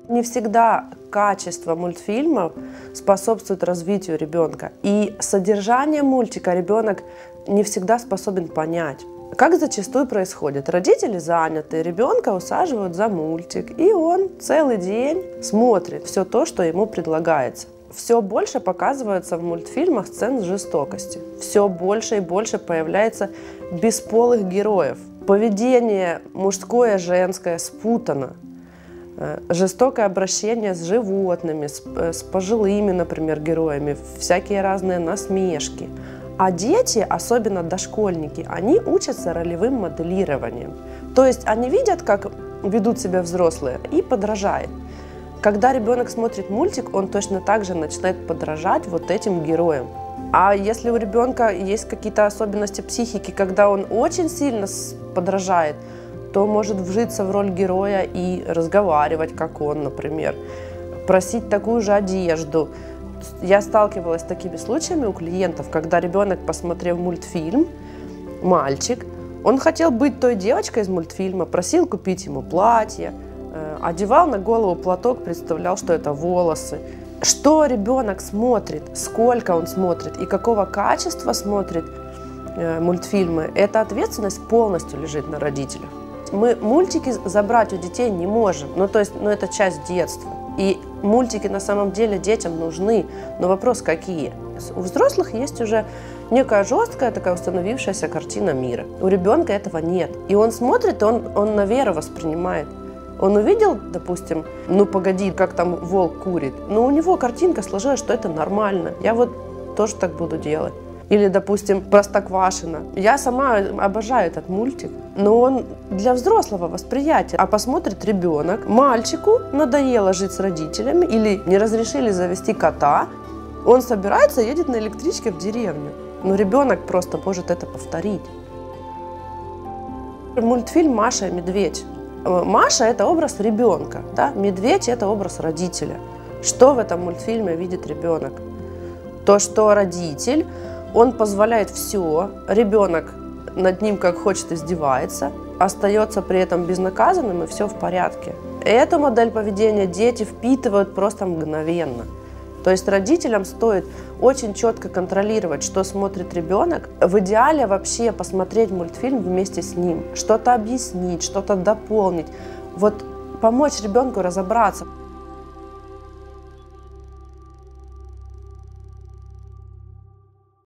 Не всегда качество мультфильмов способствует развитию ребенка. И содержание мультика ребенок не всегда способен понять. Как зачастую происходит? Родители заняты, ребенка усаживают за мультик, и он целый день смотрит все то, что ему предлагается. Все больше показывается в мультфильмах сцен с жестокостью. Все больше и больше появляется бесполых героев. Поведение мужское, женское спутано. Жестокое обращение с животными, с пожилыми, например, героями, всякие разные насмешки. А дети, особенно дошкольники, они учатся ролевым моделированием. То есть они видят, как ведут себя взрослые, и подражают. Когда ребенок смотрит мультик, он точно так же начинает подражать вот этим героям. А если у ребенка есть какие-то особенности психики, когда он очень сильно подражает, то может вжиться в роль героя и разговаривать, как он, например, просить такую же одежду. Я сталкивалась с такими случаями у клиентов, когда ребенок, посмотрев мультфильм, мальчик, он хотел быть той девочкой из мультфильма, просил купить ему платье, одевал на голову платок, представлял, что это волосы. Что ребенок смотрит, сколько он смотрит и какого качества смотрит мультфильмы, эта ответственность полностью лежит на родителях. Мы мультики забрать у детей не можем, это часть детства. И мультики на самом деле детям нужны, но вопрос какие? У взрослых есть уже некая жесткая такая установившаяся картина мира. У ребенка этого нет. И он смотрит, он на веру воспринимает. Он увидел, допустим, ну погоди, как там волк курит, но у него картинка сложилась, что это нормально. Я вот тоже так буду делать. Или, допустим, Простоквашино. Я сама обожаю этот мультик, но он для взрослого восприятия. А посмотрит ребенок, мальчику надоело жить с родителями или не разрешили завести кота, он собирается и едет на электричке в деревню. Но ребенок просто может это повторить. Мультфильм «Маша и медведь». Маша – это образ ребенка, да? Медведь – это образ родителя. Что в этом мультфильме видит ребенок? То, что родитель, он позволяет все, ребенок над ним как хочет издевается, остается при этом безнаказанным и все в порядке. Эту модель поведения дети впитывают просто мгновенно. То есть родителям стоит очень четко контролировать, что смотрит ребенок. В идеале вообще посмотреть мультфильм вместе с ним, что-то объяснить, что-то дополнить. Вот помочь ребенку разобраться.